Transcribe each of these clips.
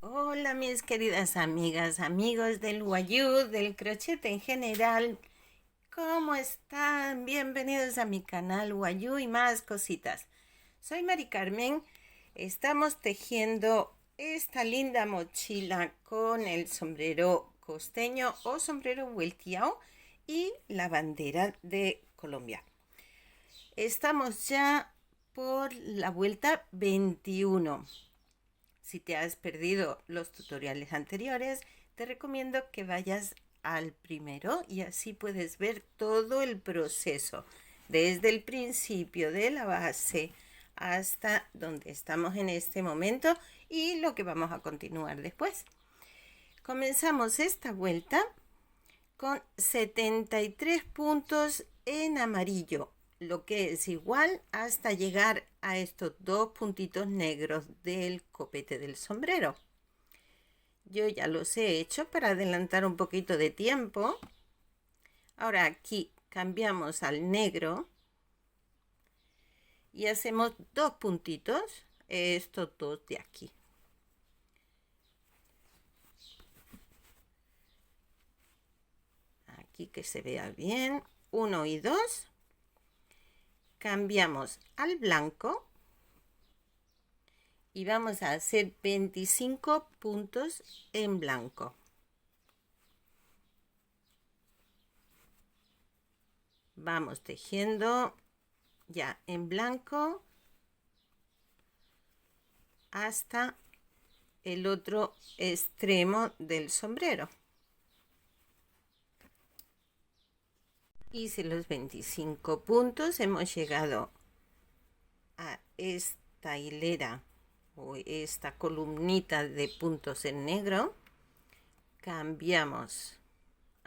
Hola mis queridas amigas, amigos del Wayuu, del crochet en general. ¿Cómo están? Bienvenidos a mi canal Wayuu y más cositas. Soy Mari Carmen. Estamos tejiendo esta linda mochila con el sombrero costeño o sombrero vuelteado y la bandera de Colombia. Estamos ya por la vuelta 21. Si te has perdido los tutoriales anteriores, te recomiendo que vayas al primero y así puedes ver todo el proceso, desde el principio de la base hasta donde estamos en este momento y lo que vamos a continuar después. Comenzamos esta vuelta con 73 puntos en amarillo, lo que es igual hasta llegar a estos dos puntitos negros del copete del sombrero. Yo ya los he hecho para adelantar un poquito de tiempo. Ahora aquí cambiamos al negro y hacemos dos puntitos, estos dos de aquí. Aquí que se vea bien, 1 y 2. Cambiamos al blanco y vamos a hacer 25 puntos en blanco. Vamos tejiendo ya en blanco hasta el otro extremo del sombrero. Hice los 25 puntos, hemos llegado a esta hilera o esta columnita de puntos en negro. Cambiamos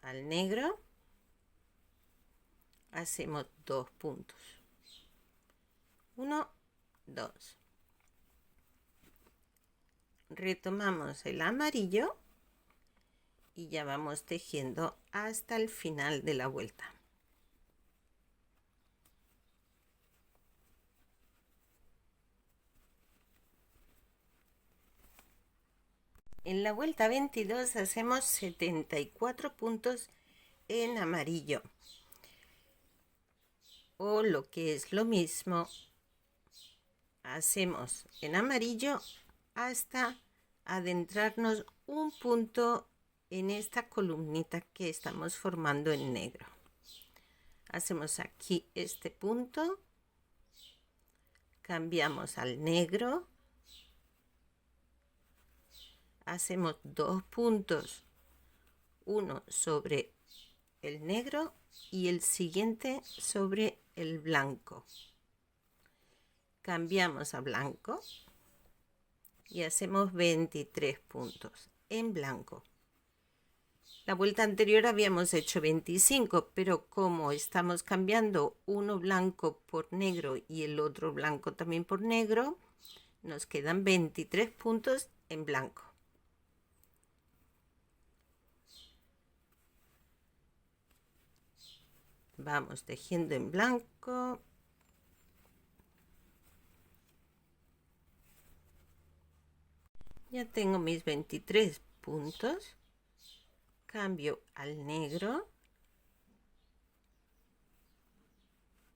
al negro, hacemos dos puntos, 1, 2. Retomamos el amarillo y ya vamos tejiendo hasta el final de la vuelta. En la vuelta 22 hacemos 74 puntos en amarillo, o lo que es lo mismo, hacemos en amarillo hasta adentrarnos un punto en esta columnita que estamos formando en negro. Hacemos aquí este punto, cambiamos al negro, hacemos dos puntos, uno sobre el negro y el siguiente sobre el blanco. Cambiamos a blanco y hacemos 23 puntos en blanco. La vuelta anterior habíamos hecho 25, pero como estamos cambiando uno blanco por negro y el otro blanco también por negro, nos quedan 23 puntos en blanco. Vamos tejiendo en blanco. Ya tengo mis 23 puntos. Cambio al negro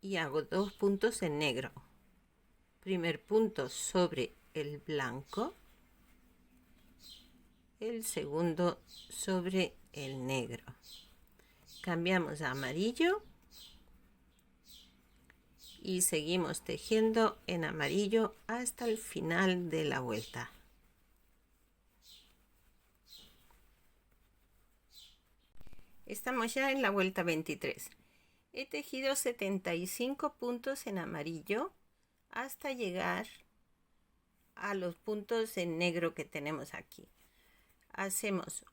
y hago dos puntos en negro. Primer punto sobre el blanco, el segundo sobre el negro. Cambiamos a amarillo y seguimos tejiendo en amarillo hasta el final de la vuelta. Estamos ya en la vuelta 23. He tejido 75 puntos en amarillo hasta llegar a los puntos en negro que tenemos aquí. Hacemos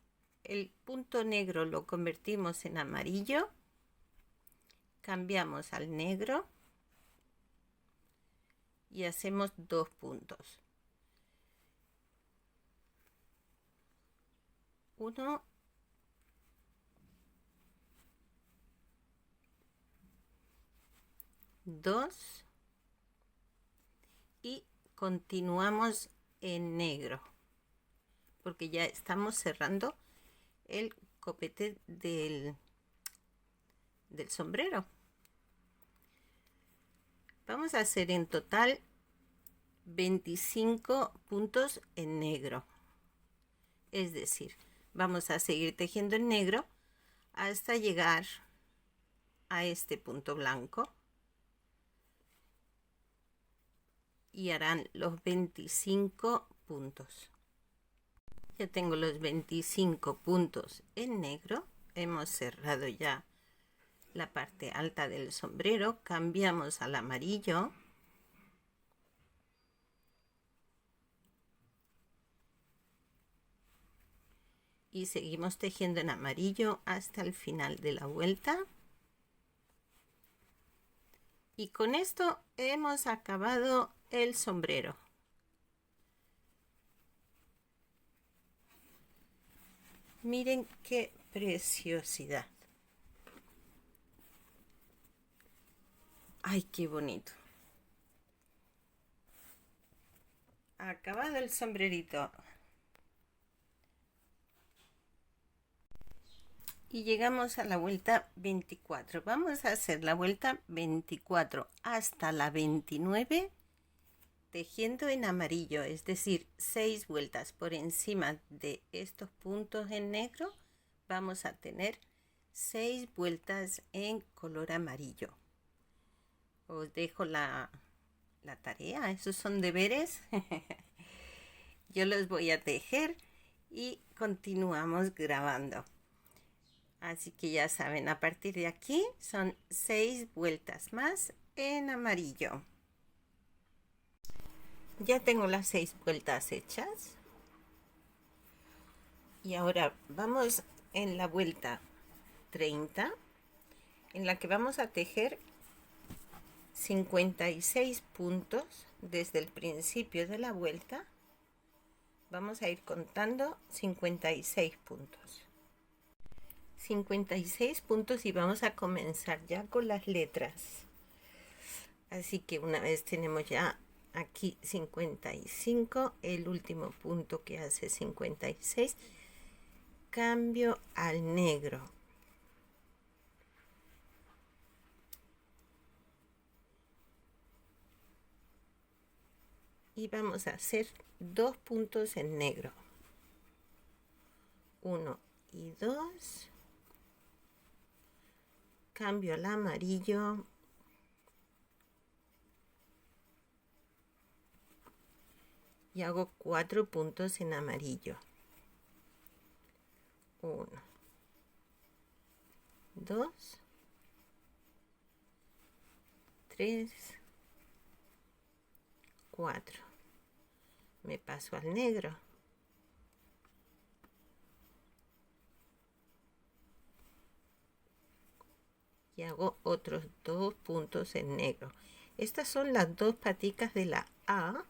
el punto negro, lo convertimos en amarillo, cambiamos al negro y hacemos dos puntos, 1, 2 y continuamos en negro. porque ya estamos cerrando el copete del sombrero. Vamos a hacer en total 25 puntos en negro. Es decir, vamos a seguir tejiendo en negro hasta llegar a este punto blanco. Y harán los 25 puntos. Ya tengo los 25 puntos en negro. Hemos cerrado ya la parte alta del sombrero. Cambiamos al amarillo. Y seguimos tejiendo en amarillo hasta el final de la vuelta. Y con esto hemos acabado el sombrero. Miren qué preciosidad. Ay, qué bonito. Acabado el sombrerito. Y llegamos a la vuelta 24. Vamos a hacer la vuelta 24 hasta la 29 tejiendo en amarillo, es decir, 6 vueltas por encima de estos puntos en negro. Vamos a tener 6 vueltas en color amarillo. Os dejo la tarea, esos son deberes. Yo los voy a tejer y continuamos grabando. Así que ya saben, a partir de aquí son 6 vueltas más en amarillo. Ya tengo las 6 vueltas hechas. Y ahora vamos en la vuelta 30, en la que vamos a tejer 56 puntos desde el principio de la vuelta. Vamos a ir contando 56 puntos. 56 puntos y vamos a comenzar ya con las letras. Así que una vez tenemos ya aquí 55, el último punto que hace 56, cambio al negro. Y vamos a hacer 2 puntos en negro. 1 y 2. Cambio al amarillo. Y hago 4 puntos en amarillo. 1, 2, 3, 4. Me paso al negro. Y hago otros 2 puntos en negro. Estas son las 2 paticas de la A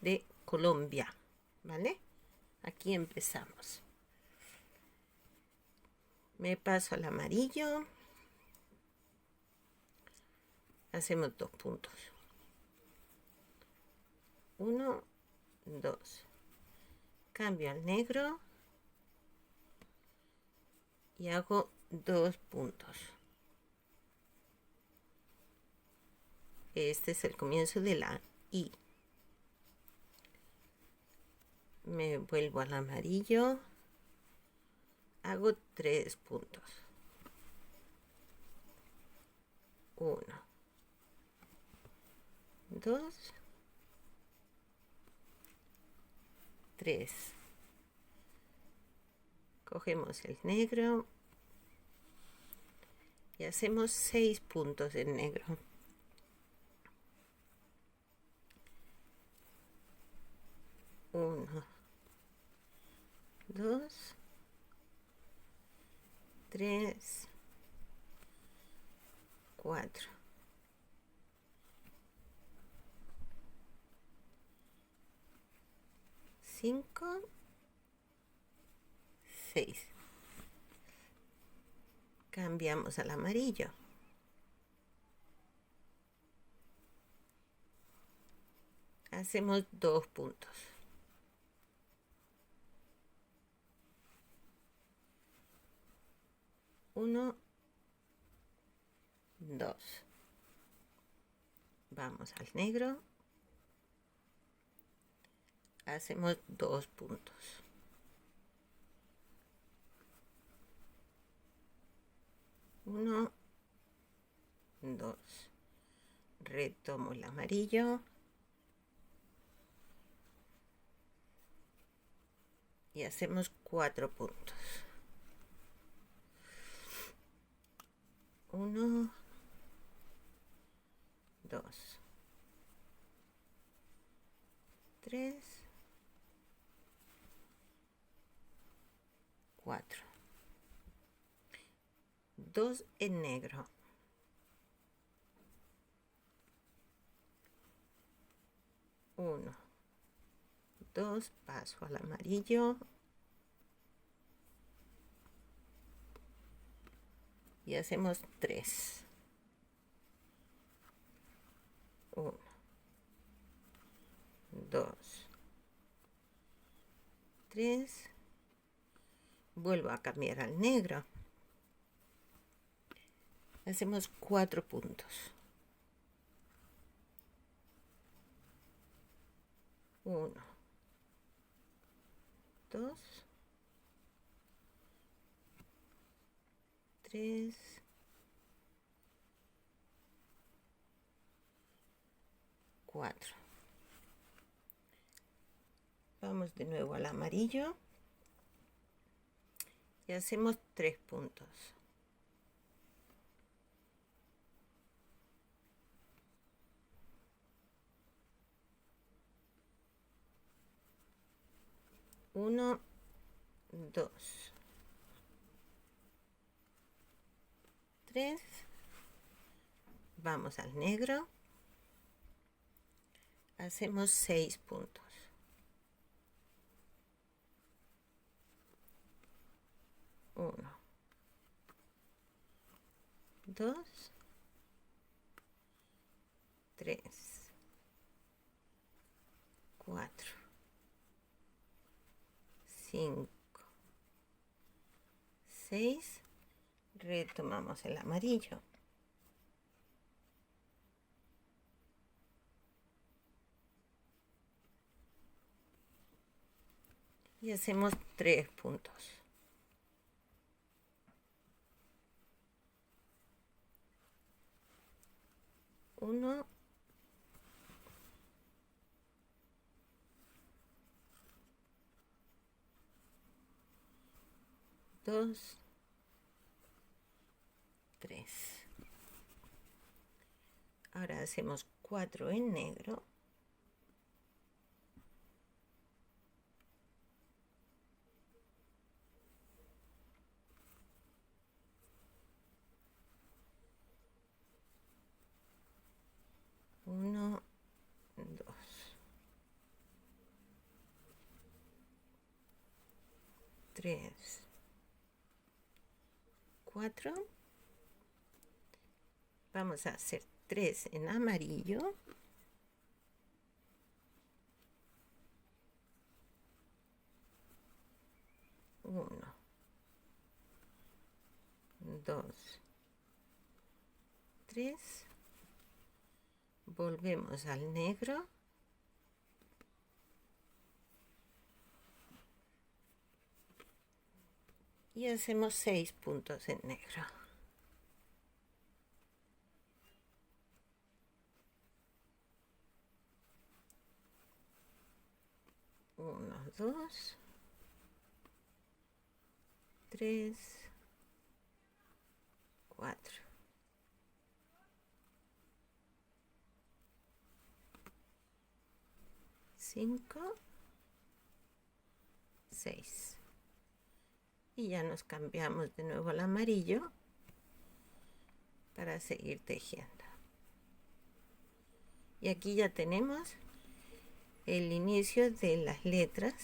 de Colombia, ¿vale? Aquí empezamos. Me paso al amarillo. Hacemos 2 puntos. 1, 2. Cambio al negro. Y hago 2 puntos. Este es el comienzo de la I. Me vuelvo al amarillo. Hago 3 puntos. 1, 2, 3. Cogemos el negro y hacemos 6 puntos en negro. 1, 2, 3, 4. 5, 6. Cambiamos al amarillo. Hacemos 2 puntos. 1, 2. Vamos al negro. Hacemos 2 puntos. 1, 2. Retomo el amarillo. Y hacemos 4 puntos. 1, 2, 3, 4. 2 en negro. 1, 2, paso al amarillo. Y hacemos 3. 1, 2, 3. Vuelvo a cambiar al negro. Hacemos 4 puntos. 1, 2, 3, 4. Vamos de nuevo al amarillo y hacemos 3 puntos. 1, 2, 3. Vamos al negro. Hacemos 6 puntos. 1, 2, 3, 4, 5, 6. Retomamos el amarillo. Y hacemos 3 puntos. 1, 2, 3. Ahora hacemos 4 en negro. 1, 2, 3, 4. Vamos a hacer 3 en amarillo. 1, 2, 3. Volvemos al negro. Y hacemos 6 puntos en negro. 1, 2, 3, 4. 5, 6. Y ya nos cambiamos de nuevo al amarillo para seguir tejiendo. Y aquí ya tenemos el inicio de las letras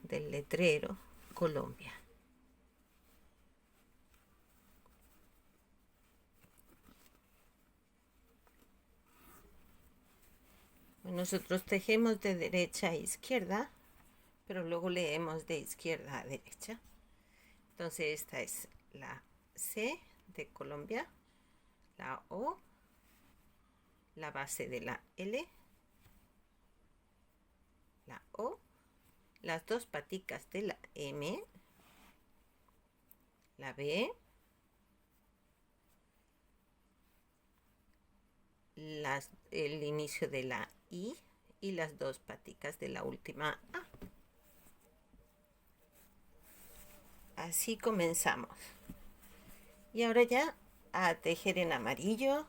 del letrero Colombia. Nosotros tejemos de derecha a izquierda, pero luego leemos de izquierda a derecha. Entonces esta es la C de Colombia, la O, la base de la L, la O, las dos paticas de la M, la B, el inicio de la I y las dos paticas de la última A. Así comenzamos. Y ahora ya a tejer en amarillo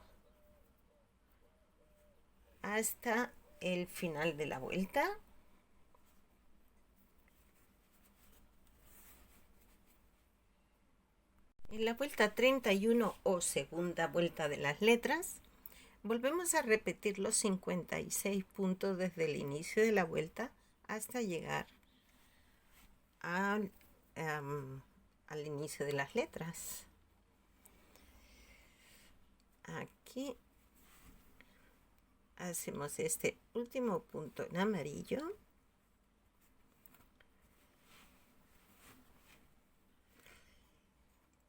hasta el final de la vuelta. En la vuelta 31 o segunda vuelta de las letras, volvemos a repetir los 56 puntos desde el inicio de la vuelta hasta llegar al inicio de las letras. Aquí hacemos este último punto en amarillo.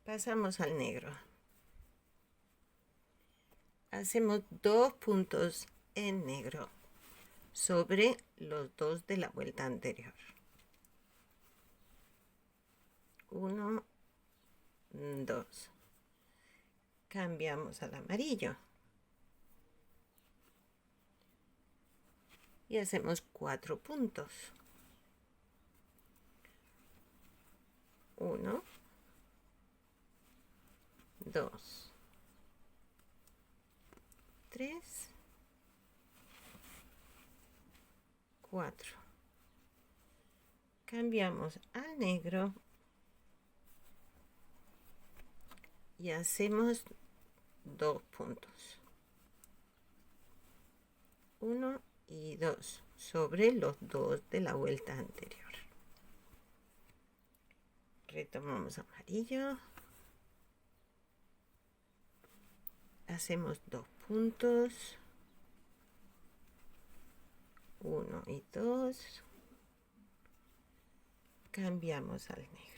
Pasamos al negro. Hacemos 2 puntos en negro sobre los 2 de la vuelta anterior. 1, 2. Cambiamos al amarillo. Y hacemos 4 puntos. 1, 2, 3, 4. Cambiamos al negro y hacemos 2 puntos. 1 y 2 sobre los 2 de la vuelta anterior. Retomamos amarillo. Hacemos 2 puntos. 1 y 2. Cambiamos al negro.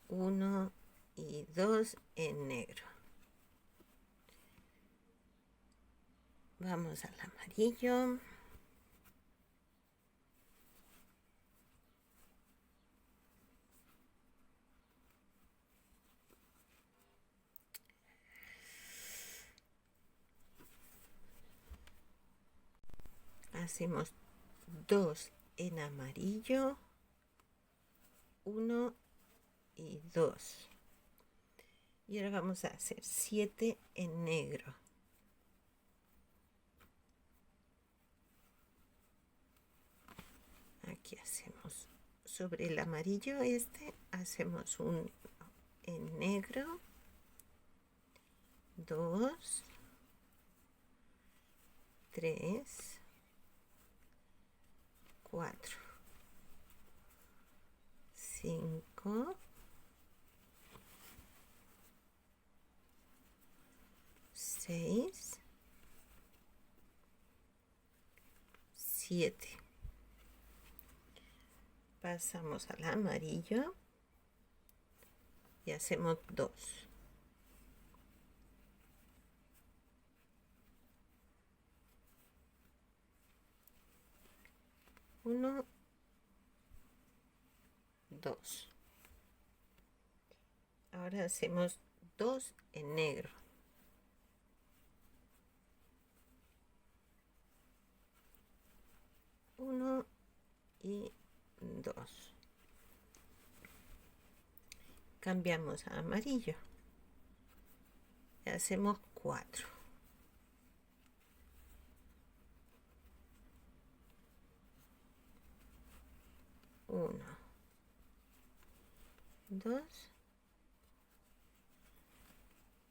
Uno y 2 en negro. Vamos al amarillo. Hacemos 2 en amarillo, 1 y 2. Y ahora vamos a hacer 7 en negro. Aquí hacemos sobre el amarillo hacemos un en negro, 2, 3, 4, 5, 6, 7. Pasamos al amarillo y hacemos 2. 1, 2. Ahora hacemos 2 en negro. 1 y 2. Cambiamos a amarillo y hacemos 4. 1, 2,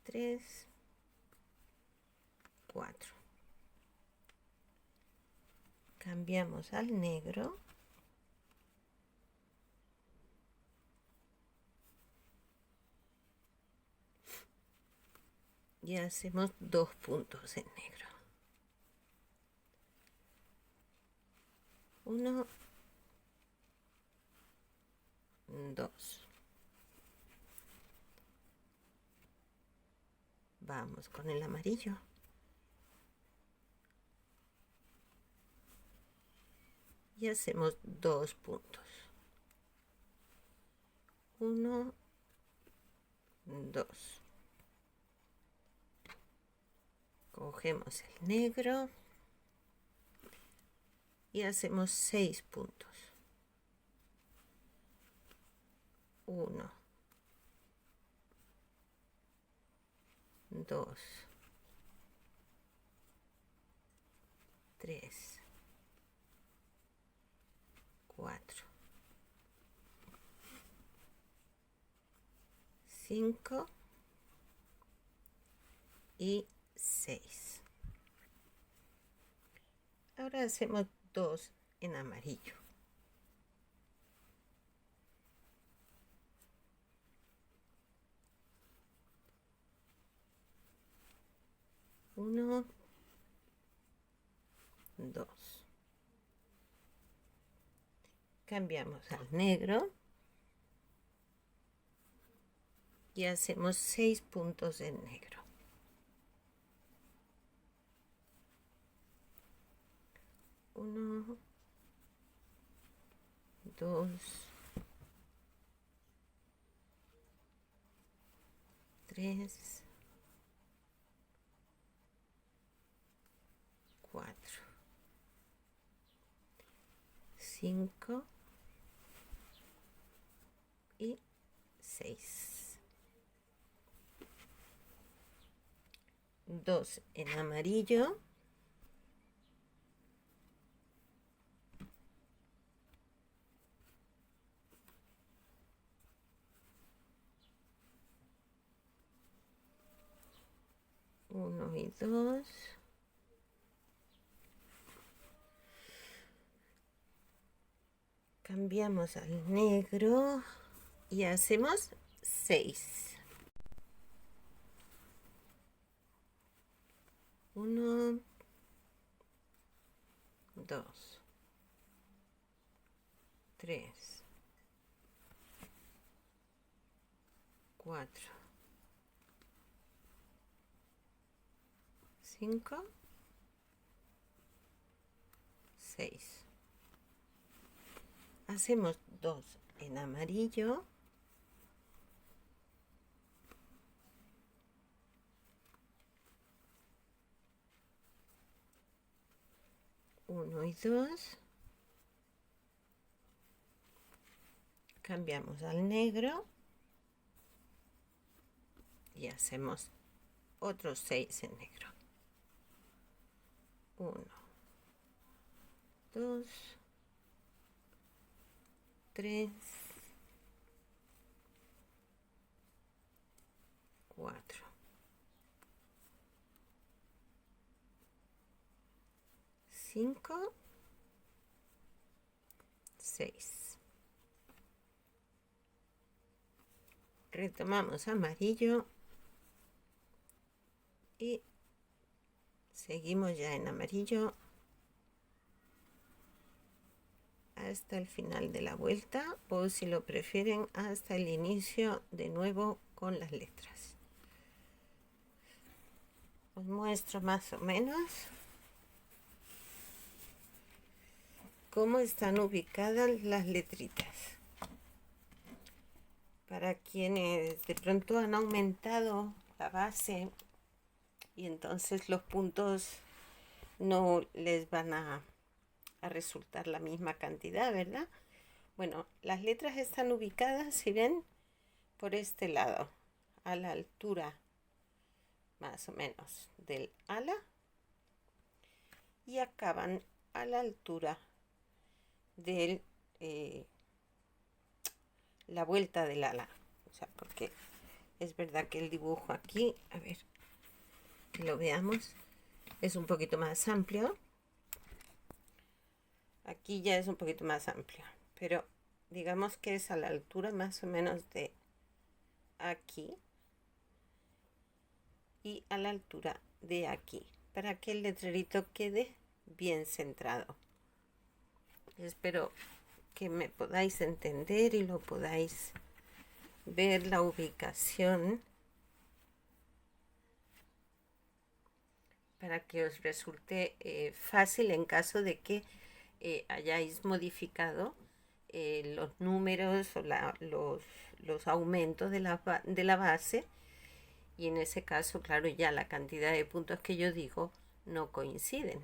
3, 4. Cambiamos al negro y hacemos 2 puntos en negro. 1, 2. Vamos con el amarillo. Y hacemos 2 puntos. 1, 2. Cogemos el negro y hacemos 6 puntos. 1, 2, 3, 4, 5 y 6. Ahora hacemos 2 en amarillo. 1, 2. Cambiamos al negro y hacemos 6 puntos en negro. 1, 2, 3, 4, 5 y 6. 2 en amarillo. 1 y 2. Cambiamos al negro y hacemos 6. 1, 2, 3, 4, 5, 6. Hacemos 2 en amarillo. 1 y 2. Cambiamos al negro y hacemos otros 6 en negro. 1, 2, 3, 4, 5, 6. Retomamos amarillo y seguimos ya en amarillo hasta el final de la vuelta, o si lo prefieren hasta el inicio de nuevo con las letras. Os muestro más o menos cómo están ubicadas las letritas. Para quienes de pronto han aumentado la base y entonces los puntos no les van a resultar la misma cantidad, ¿verdad? Bueno, las letras están ubicadas, si ven, por este lado, a la altura más o menos del ala, y acaban a la altura de la vuelta del ala. O sea, porque es verdad que el dibujo aquí, a ver, que lo veamos, es un poquito más amplio. Aquí ya es un poquito más amplio, pero digamos que es a la altura más o menos de aquí y a la altura de aquí, para que el letrerito quede bien centrado. Espero que me podáis entender y lo podáis ver la ubicación para que os resulte fácil en caso de que hayáis modificado los números o los aumentos de la base, y en ese caso, claro, ya la cantidad de puntos que yo digo no coinciden.